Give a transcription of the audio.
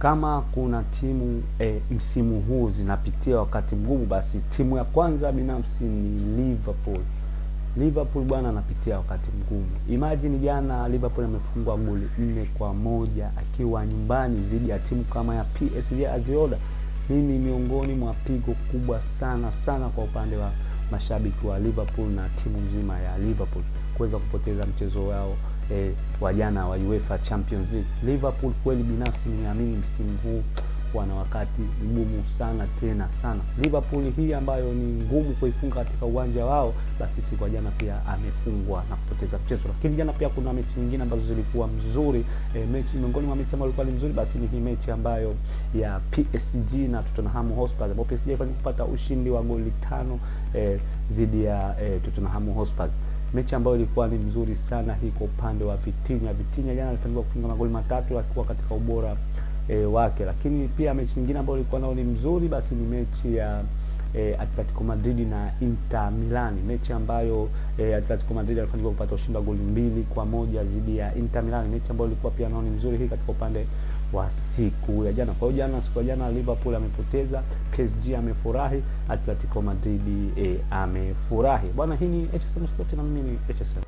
Kama kuna timu msimu huu zinapitia wakati mgumu, basi timu ya kwanza binafsi ni Liverpool. Liverpool bwana anapitia wakati mgumu. Imagine jana Liverpool amefungwa goli 4-1 akiwa nyumbani dhidi ya timu kama ya PSG Eindhoven. Hii ni miongoni mwa pigo kubwa sana kwa upande wa mashabiki wa Liverpool na timu nzima ya Liverpool kuweza kupoteza mchezo wao wa jana wa UEFA Champions League. Liverpool kweli binafsi nimeamini msimu huu wana wakati mgumu sana. Liverpool hii ambayo ni ngumu kuifunga katika uwanja wao, basi siku jana pia amefungwa na kupoteza mchezo. Lakini jana pia kuna mechi nyingine ambazo zilikuwa mzuri. Mechi miongoni mwa mechi ambayo ilikuwa nzuri basi ni hii mechi ambayo ya PSG na Tottenham Hotspur, ambapo PSG ilifanya kupata ushindi wa goli 5 dhidi ya Tottenham Hotspur. Mechi ambayo ilikuwa ni mzuri sana hii kwa upande wa Vitinha. Vitinha jana alifanikiwa kufunga magoli 3 akiwa katika ubora wake. Lakini pia mechi nyingine ambayo ilikuwa nao ni mzuri basi ni mechi ya Atletico Madrid na Inter Milan. Mechi ambayo Atletico Madrid alifanikiwa kupata ushindi wa goli 2-1 dhidi ya Inter Milan. Mechi ambayo ilikuwa pia nao ni mzuri hii katika upande wa siku ya jana. Kwa hiyo siku ya jana Liverpool amepoteza, PSG amefurahi, Atletico Madrid amefurahi. Bwana, hii ni HSM Sport na mimi ni HSM.